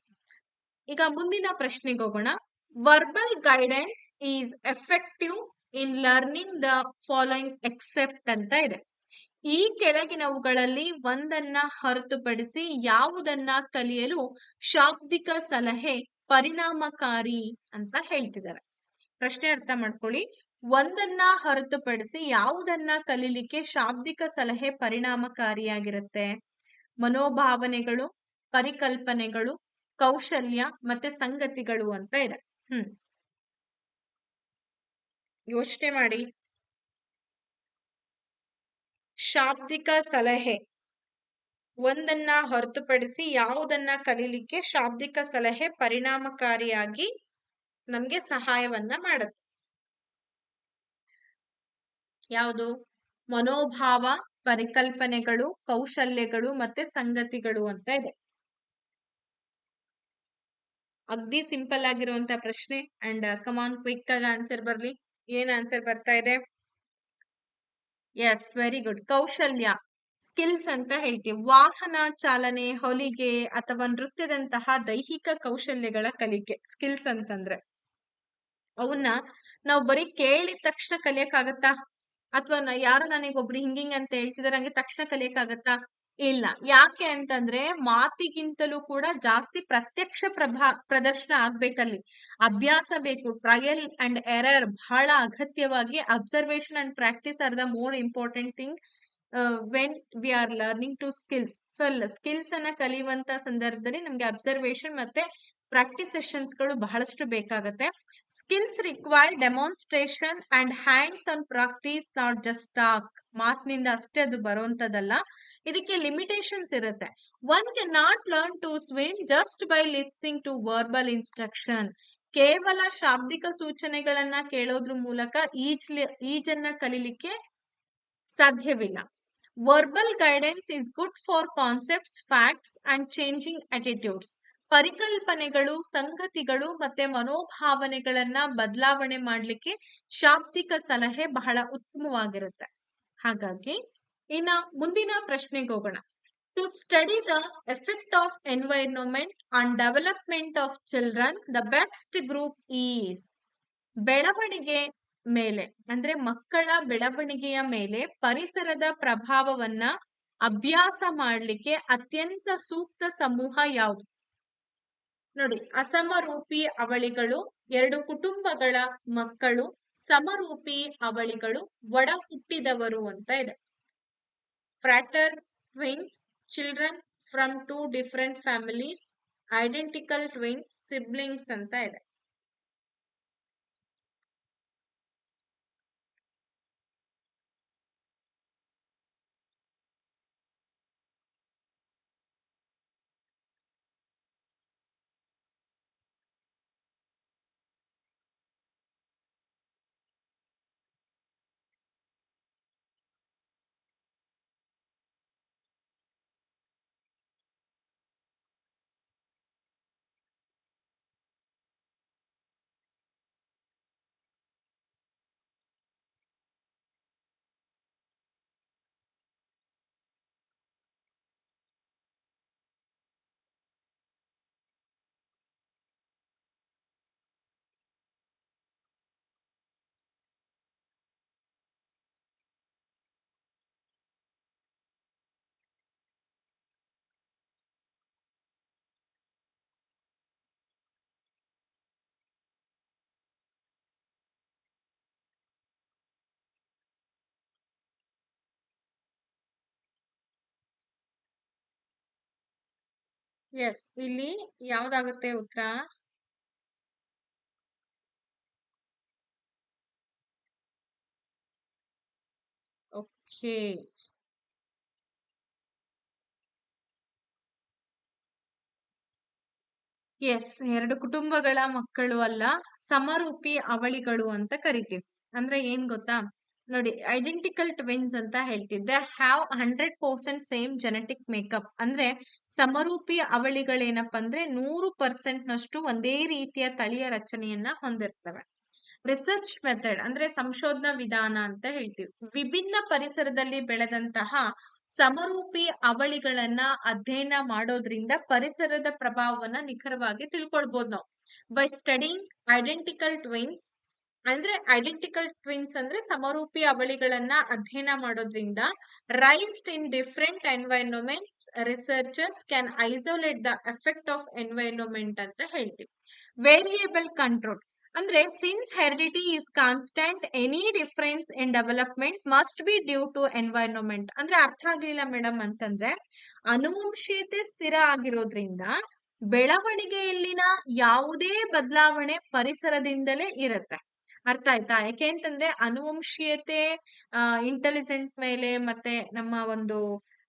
ಈಗ ಮುಂದಿನ ಪ್ರಶ್ನೆಗೆ ಹೋಗೋಣ. Verbal guidance is effective in learning the following except ಅಂತ ಇದೆ. ಈ ಕೆಳಗಿನವುಗಳಲ್ಲಿ ಒಂದನ್ನ ಹೊರತುಪಡಿಸಿ ಯಾವುದನ್ನ ಕಲಿಯಲು ಶಾಬ್ದಿಕ ಸಲಹೆ ಪರಿಣಾಮಕಾರಿ ಅಂತ ಹೇಳ್ತಿದ್ದಾರೆ. ಪ್ರಶ್ನೆ ಅರ್ಥ ಮಾಡ್ಕೊಳ್ಳಿ. ಒಂದನ್ನ ಹೊರತುಪಡಿಸಿ ಯಾವುದನ್ನ ಕಲೀಲಿಕ್ಕೆ ಶಾಬ್ದಿಕ ಸಲಹೆ ಪರಿಣಾಮಕಾರಿಯಾಗಿರುತ್ತೆ? ಮನೋಭಾವನೆಗಳು, ಪರಿಕಲ್ಪನೆಗಳು, ಕೌಶಲ್ಯ ಮತ್ತೆ ಸಂಗತಿಗಳು ಅಂತ ಇದೆ. ಯೋಚನೆ ಮಾಡಿ. ಶಾಬ್ದಿಕ ಸಲಹೆ ಒಂದನ್ನ ಹೊರತುಪಡಿಸಿ ಯಾವುದನ್ನ ಕಲೀಲಿಕ್ಕೆ ಶಾಬ್ದಿಕ ಸಲಹೆ ಪರಿಣಾಮಕಾರಿಯಾಗಿ ನಮ್ಗೆ ಸಹಾಯವನ್ನ ಮಾಡುತ್ತೆ? ಯಾವುದು? ಮನೋಭಾವ, ಪರಿಕಲ್ಪನೆಗಳು, ಕೌಶಲ್ಯಗಳು ಮತ್ತೆ ಸಂಗತಿಗಳು ಅಂತ ಇದೆ. ಅಗ್ದಿ ಸಿಂಪಲ್ ಆಗಿರುವಂತ ಪ್ರಶ್ನೆ. ಅಂಡ್ ಕಮಾನ್ ಕ್ವಿಕ್ ಆಗಿ ಆನ್ಸರ್ ಬರ್ಲಿ. ಏನ್ ಆನ್ಸರ್ ಬರ್ತಾ ಇದೆ? Yes, very good. ಕೌಶಲ್ಯ, ಸ್ಕಿಲ್ಸ್ ಅಂತ ಹೇಳ್ತೀವಿ. ವಾಹನ ಚಾಲನೆ, ಹೊಲಿಗೆ ಅಥವಾ ನೃತ್ಯದಂತಹ ದೈಹಿಕ ಕೌಶಲ್ಯಗಳ ಕಲಿಕೆ ಸ್ಕಿಲ್ಸ್ ಅಂತಂದ್ರೆ ಅವನ್ನ ನಾವು ಬರೀ ಕೇಳಿದ ತಕ್ಷಣ ಕಲಿಯಕ್ಕಾಗತ್ತಾ? ಅಥವಾ ಯಾರು ನನಗೊಬ್ರು ಹಿಂಗಿಂಗ್ ಅಂತ ಹೇಳ್ತಿದಾರೆ ಹಂಗೆ ತಕ್ಷಣ ಕಲಿಯಕ್ಕಾಗತ್ತಾ? ಇಲ್ಲ. ಯಾಕೆ ಅಂತಂದ್ರೆ ಮಾತಿಗಿಂತಲೂ ಕೂಡ ಜಾಸ್ತಿ ಪ್ರತ್ಯಕ್ಷ ಪ್ರದರ್ಶನ ಆಗ್ಬೇಕಲ್ಲಿ. ಅಭ್ಯಾಸ ಬೇಕು. ಟ್ರಯಲ್ ಅಂಡ್ ಎರರ್ ಬಹಳ ಅಗತ್ಯವಾಗಿ observation and practice are the more important thing when we are learning to skills. So skills ಅನ್ನ ಕಲಿಯುವಂತ ಸಂದರ್ಭದಲ್ಲಿ ನಮ್ಗೆ ಅಬ್ಸರ್ವೇಷನ್ ಮತ್ತೆ ಪ್ರಾಕ್ಟೀಸ್ ಸೆಷನ್ಸ್ ಗಳು ಬಹಳಷ್ಟು ಬೇಕಾಗತ್ತೆ. Skills require demonstration and hands on practice, not just talk. ಮಾತಿನಿಂದ ಅಷ್ಟೇ ಅದು ಬರುವಂತದಲ್ಲ, ಇದಕ್ಕೆ ಲಿಮಿಟೇಷನ್ಸ್ ಇರುತ್ತೆ. One can not learn to swim just by listening to verbal instruction. ಕೇವಲ ಶಾಬ್ದಿಕ ಸೂಚನೆಗಳನ್ನ ಕೇಳೋದ್ರ ಮೂಲಕ ಈಜನ್ನ ಕಲಿಲಿಕ್ಕೆ ಸಾಧ್ಯವಿಲ್ಲ. Verbal guidance is good for concepts, facts and changing attitudes. ಪರಿಕಲ್ಪನೆಗಳು, ಸಂಗತಿಗಳು ಮತ್ತೆ ಮನೋಭಾವನೆಗಳನ್ನ ಬದಲಾವಣೆ ಮಾಡ್ಲಿಕ್ಕೆ ಶಾಬ್ದಿಕ ಸಲಹೆ ಬಹಳ ಉತ್ತಮವಾಗಿರುತ್ತೆ. ಹಾಗಾಗಿ ಇನ್ನ ಮುಂದಿನ ಪ್ರಶ್ನೆಗೆ ಹೋಗೋಣ. To study the effect of environment on development of children, the best group is. ಬೆಳವಣಿಗೆ ಮೇಲೆ ಅಂದ್ರೆ ಮಕ್ಕಳ ಬೆಳವಣಿಗೆಯ ಮೇಲೆ ಪರಿಸರದ ಪ್ರಭಾವವನ್ನ ಅಭ್ಯಾಸ ಮಾಡ್ಲಿಕ್ಕೆ ಅತ್ಯಂತ ಸೂಕ್ತ ಸಮೂಹ ಯಾವುದು? ನೋಡಿ, ಅಸಮರೂಪಿ ಅವಳಿಗಳು, ಎರಡು ಕುಟುಂಬಗಳ ಮಕ್ಕಳು, ಸಮರೂಪಿ ಅವಳಿಗಳು, ಒಡ ಹುಟ್ಟಿದವರು ಅಂತ ಇದೆ. Fraternal twins, children from two different families, identical twins, siblings ಅಂತ ಇದೆ. ಎಸ್, ಇಲ್ಲಿ ಯಾವ್ದಾಗುತ್ತೆ ಉತ್ತರ? ಓಕೆ. ಎಸ್, ಎರಡು ಕುಟುಂಬಗಳ ಮಕ್ಕಳು ಅಲ್ಲ, ಸಮರೂಪಿ ಅವಳಿಗಳು ಅಂತ ಕರಿತೀವಿ. ಅಂದ್ರೆ ಏನ್ ಗೊತ್ತಾ? ನೋಡಿ, ಐಡೆಂಟಿಕಲ್ ಟ್ವಿನ್ಸ್ ಅಂತ ಹೇಳ್ತೀವಿ. They have 100% same genetic makeup. ಅಂದ್ರೆ ಸಮರೂಪಿ ಅವಳಿಗಳೇನಪ್ಪ ಅಂದ್ರೆ 100% ನಷ್ಟು ಒಂದೇ ರೀತಿಯ ತಳಿಯ ರಚನೆಯನ್ನ ಹೊಂದಿರ್ತವೆ. ರಿಸರ್ಚ್ ಮೆಥಡ್ ಅಂದ್ರೆ ಸಂಶೋಧನಾ ವಿಧಾನ ಅಂತ ಹೇಳ್ತೀವಿ. ವಿಭಿನ್ನ ಪರಿಸರದಲ್ಲಿ ಬೆಳೆದಂತಹ ಸಮರೂಪಿ ಅವಳಿಗಳನ್ನ ಅಧ್ಯಯನ ಮಾಡೋದ್ರಿಂದ ಪರಿಸರದ ಪ್ರಭಾವವನ್ನ ನಿಖರವಾಗಿ ತಿಳ್ಕೊಳ್ಬಹುದು ನಾವು. ಬೈ ಸ್ಟಡಿಂಗ್ ಐಡೆಂಟಿಕಲ್ ಟ್ವಿನ್ಸ್, ಅಂದ್ರೆ ಐಡೆಂಟಿಕಲ್ ಟ್ವಿನ್ಸ್ ಅಂದ್ರೆ ಸಮರೂಪಿ ಅವಳಿಗಳನ್ನ ಅಧ್ಯಯನ ಮಾಡೋದ್ರಿಂದ raised in different environments, researchers can isolate the effect of environment ಅಂತ ಹೇಳ್ತೀವಿ. ವೇರಿಯೇಬಲ್ ಕಂಟ್ರೋಲ್ ಅಂದ್ರೆ since heredity is constant, any difference in development must be due to environment. ಅಂದ್ರೆ ಅರ್ಥ ಆಗ್ಲಿಲ್ಲ ಮೇಡಮ್ ಅಂತಂದ್ರೆ, ಅನುವಂಶೀಯತೆ ಸ್ಥಿರ ಆಗಿರೋದ್ರಿಂದ ಬೆಳವಣಿಗೆಯಲ್ಲಿನ ಯಾವುದೇ ಬದಲಾವಣೆ ಪರಿಸರದಿಂದಲೇ ಇರುತ್ತೆ. ಅರ್ಥ ಆಯ್ತಾ? ಯಾಕೆ ಅಂತಂದ್ರೆ ಅನುವಂಶೀಯತೆ ಇಂಟೆಲಿಜೆಂಟ್ ಮೇಲೆ ಮತ್ತೆ ನಮ್ಮ ಒಂದು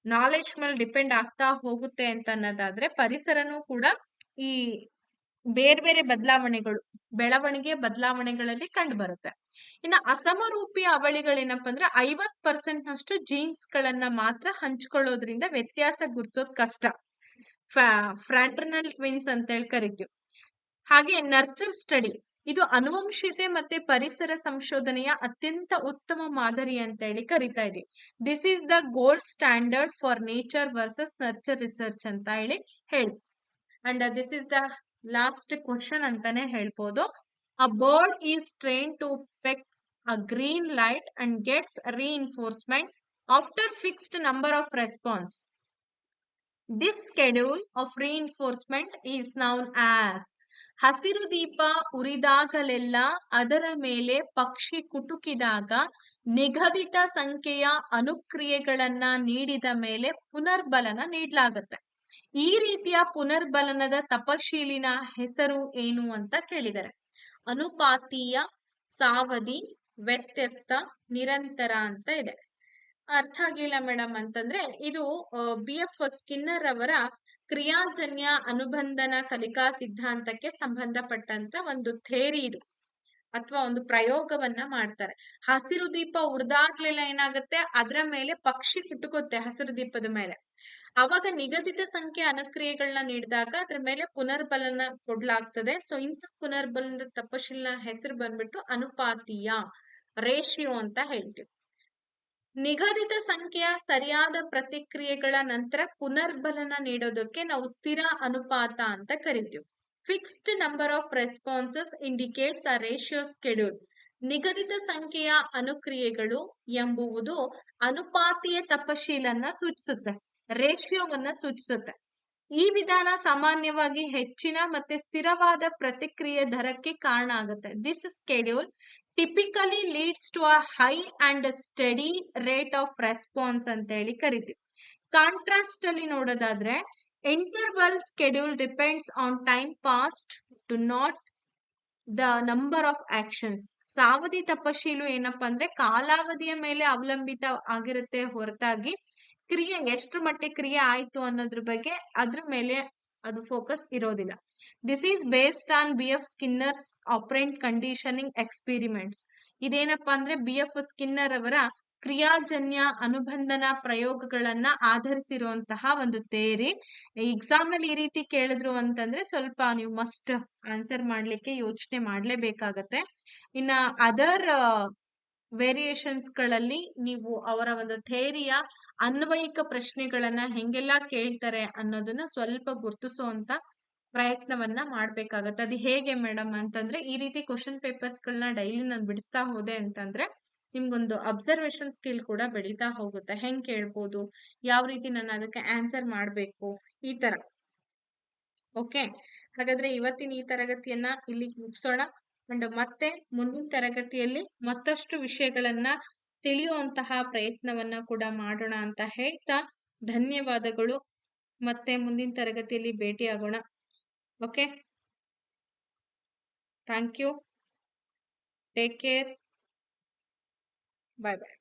ನಾಲೆಡ್ಜ್ ಮೇಲೆ ಡಿಪೆಂಡ್ ಆಗ್ತಾ ಹೋಗುತ್ತೆ ಅಂತ ಅನ್ನೋದಾದ್ರೆ, ಪರಿಸರನೂ ಕೂಡ ಈ ಬೇರೆ ಬೇರೆ ಬದಲಾವಣೆಗಳು, ಬೆಳವಣಿಗೆ ಬದಲಾವಣೆಗಳಲ್ಲಿ ಕಂಡು ಬರುತ್ತೆ. ಇನ್ನು ಅಸಮರೂಪಿ ಅವಳಿಗಳೇನಪ್ಪ ಅಂದ್ರೆ 50% ನಷ್ಟು ಜೀನ್ಸ್ ಗಳನ್ನ ಮಾತ್ರ ಹಂಚ್ಕೊಳ್ಳೋದ್ರಿಂದ ವ್ಯತ್ಯಾಸ ಗುರ್ಸೋದ್ ಕಷ್ಟ. ಫ್ರಾಟರ್ನಲ್ ಟ್ವಿನ್ಸ್ ಅಂತ ಹೇಳಿ ಕರಿತೀವಿ. ಹಾಗೆ ನರ್ಚರ್ ಸ್ಟಡಿ, ಇದು ಅನುವಂಶಿತೆ ಮತ್ತೆ ಪರಿಸರ ಸಂಶೋಧನೆಯ ಅತ್ಯಂತ ಉತ್ತಮ ಮಾದರಿ ಅಂತ ಹೇಳಿ ಕರಿತಾ ಇದೀವಿ. This is the gold standard for nature versus nurture research ಅಂತ ಹೇಳಿ. And this is the last question ಅಂತಾನೆ ಹೇಳ್ಬೋದು. A bird is train to peck a green light and gets reinforcement after fixed number of response. This schedule of reinforcement is known as. ಹಸಿರು ದೀಪ ಉರಿದಾಗಲೆಲ್ಲ ಅದರ ಮೇಲೆ ಪಕ್ಷಿ ಕುಟುಕಿದಾಗ ನಿಗದಿತ ಸಂಖ್ಯೆಯ ಅನುಕ್ರಿಯೆಗಳನ್ನ ನೀಡಿದ ಮೇಲೆ ಪುನರ್ಬಲನ ನೀಡಲಾಗುತ್ತೆ. ಈ ರೀತಿಯ ಪುನರ್ಬಲನದ ತಪಶೀಲಿನ ಹೆಸರು ಏನು ಅಂತ ಕೇಳಿದರೆ, ಅನುಪಾತೀಯ, ಸಾವಧಿ, ವ್ಯತ್ಯಸ್ತ, ನಿರಂತರ ಅಂತ ಇದೆ. ಅರ್ಥ ಆಗಿಲ್ಲ ಮೇಡಮ್ ಅಂತಂದ್ರೆ, ಇದು BF ಸ್ಕಿನ್ನರ್ ಅವರ ಕ್ರಿಯಾಜನ್ಯ ಅನುಬಂಧನ ಕಲಿಕಾ ಸಿದ್ಧಾಂತಕ್ಕೆ ಸಂಬಂಧಪಟ್ಟಂತ ಒಂದು ಥೇರಿ ಇದು, ಅಥವಾ ಒಂದು ಪ್ರಯೋಗವನ್ನ ಮಾಡ್ತಾರೆ. ಹಸಿರು ದೀಪ ಉರಿದಾಗ್ಲೆಲ್ಲ ಏನಾಗುತ್ತೆ, ಅದರ ಮೇಲೆ ಪಕ್ಷಿ ಕುಟುಕುತ್ತೆ ಹಸಿರು ದೀಪದ ಮೇಲೆ. ಅವಾಗ ನಿಗದಿತ ಸಂಖ್ಯೆ ಅನುಕ್ರಿಯೆಗಳನ್ನ ನೀಡಿದಾಗ ಅದ್ರ ಮೇಲೆ ಪುನರ್ಬಲನ ಕೊಡ್ಲಾಗ್ತದೆ. ಸೊ ಇಂಥ ಪುನರ್ಬಲನದ ತಪಶೀಲನ ಹೆಸರು ಬಂದ್ಬಿಟ್ಟು ಅನುಪಾತೀಯ, ರೇಷಿಯೋ ಅಂತ ಹೇಳ್ತೀವಿ. ನಿಗದಿತ ಸಂಖ್ಯೆಯ ಸರಿಯಾದ ಪ್ರತಿಕ್ರಿಯೆಗಳ ನಂತರ ಪುನರ್ಬಲನ ನೀಡೋದಕ್ಕೆ ನಾವು ಸ್ಥಿರ ಅನುಪಾತ ಅಂತ ಕರಿತೀವಿ. Fixed number of responses indicates a ratio schedule. ನಿಗದಿತ ಸಂಖ್ಯೆಯ ಅನುಕ್ರಿಯೆಗಳು ಎಂಬುವುದು ಅನುಪಾತೀಯ ತಪಶೀಲನ್ನ ಸೂಚಿಸುತ್ತೆ, ರೇಷಿಯೋವನ್ನ ಸೂಚಿಸುತ್ತೆ. ಈ ವಿಧಾನ ಸಾಮಾನ್ಯವಾಗಿ ಹೆಚ್ಚಿನ ಮತ್ತೆ ಸ್ಥಿರವಾದ ಪ್ರತಿಕ್ರಿಯೆ ದರಕ್ಕೆ ಕಾರಣ ಆಗುತ್ತೆ. This schedule typically leads to a high and steady rate of response ಅಂತ ಹೇಳಿ ಕರಿತೀವಿ. ಕಾಂಟ್ರಾಸ್ಟ್ ಅಲ್ಲಿ ನೋಡೋದಾದ್ರೆ, interval schedule depends on time passed to not the number of actions. ಸಾವಧಿ ತಪಶೀಲು ಏನಪ್ಪಾ ಅಂದ್ರೆ ಕಾಲಾವಧಿಯ ಮೇಲೆ ಅವಲಂಬಿತ ಆಗಿರುತ್ತೆ ಹೊರತಾಗಿ ಕ್ರಿಯೆ ಎಷ್ಟು ಮಟ್ಟಿಗೆ ಕ್ರಿಯೆ ಆಯ್ತು ಅನ್ನೋದ್ರ ಬಗ್ಗೆ ಅದ್ರ ಮೇಲೆ ಅದು ಫೋಕಸ್ ಇರೋದಿಲ್ಲ. This is based on BF Skinner's operant conditioning experiments. ಇದೇನಪ್ಪಾ ಅಂದ್ರೆ BF ಸ್ಕಿನ್ನರ್ ಅವರ ಕ್ರಿಯಾಜನ್ಯ ಅನುಬಂಧನ ಪ್ರಯೋಗಗಳನ್ನ ಆಧರಿಸಿರುವಂತಹ ಒಂದು ಥಿಯರಿ. ಎಕ್ಸಾಮ್ ನಲ್ಲಿ ಈ ರೀತಿ ಕೇಳಿದ್ರು ಅಂತಂದ್ರೆ ಸ್ವಲ್ಪ ನೀವು ಮಸ್ಟ್ ಆನ್ಸರ್ ಮಾಡ್ಲಿಕ್ಕೆ ಯೋಚನೆ ಮಾಡ್ಲೇಬೇಕಾಗತ್ತೆ. ಇನ್ನ ಅದರ್ ವೇರಿಯೇಷನ್ಸ್ ಗಳಲ್ಲಿ ನೀವು ಅವರ ಒಂದು ಥಿಯರಿಯ ಅನ್ವಯಿಕ ಪ್ರಶ್ನೆಗಳನ್ನ ಹೆಂಗೆಲ್ಲಾ ಕೇಳ್ತಾರೆ ಅನ್ನೋದನ್ನ ಸ್ವಲ್ಪ ಗುರ್ತಿಸುವಂತ ಪ್ರಯತ್ನವನ್ನ ಮಾಡ್ಬೇಕಾಗತ್ತೆ. ಅದು ಹೇಗೆ ಮೇಡಮ್ ಅಂತಂದ್ರೆ, ಈ ರೀತಿ ಕ್ವಶನ್ ಪೇಪರ್ಸ್ ಗಳನ್ನ ಡೈಲಿ ನಾನು ಬಿಡಿಸ್ತಾ ಹೋದೆ ಅಂತಂದ್ರೆ ನಿಮ್ಗೊಂದು ಅಬ್ಸರ್ವೇಷನ್ ಸ್ಕಿಲ್ ಕೂಡ ಬೆಳೀತಾ ಹೋಗುತ್ತೆ. ಹೆಂಗ್ ಕೇಳ್ಬೋದು, ಯಾವ ರೀತಿ ನಾನು ಅದಕ್ಕೆ ಆನ್ಸರ್ ಮಾಡ್ಬೇಕು, ಈ ತರ. ಓಕೆ, ಹಾಗಾದ್ರೆ ಇವತ್ತಿನ ಈ ತರಗತಿಯನ್ನ ಇಲ್ಲಿ ಮುಗಿಸೋಣ. ಅಂಡ್ ಮತ್ತೆ ಮುಂದಿನ ತರಗತಿಯಲ್ಲಿ ಮತ್ತಷ್ಟು ವಿಷಯಗಳನ್ನ ತಿಳಿಯುವಂತಹ ಪ್ರಯತ್ನವನ್ನ ಕೂಡ ಮಾಡೋಣ ಅಂತ ಹೇಳ್ತಾ ಧನ್ಯವಾದಗಳು. ಮತ್ತೆ ಮುಂದಿನ ತರಗತಿಯಲ್ಲಿ ಭೇಟಿಯಾಗೋಣ. Okay, thank you, take care, bye bye.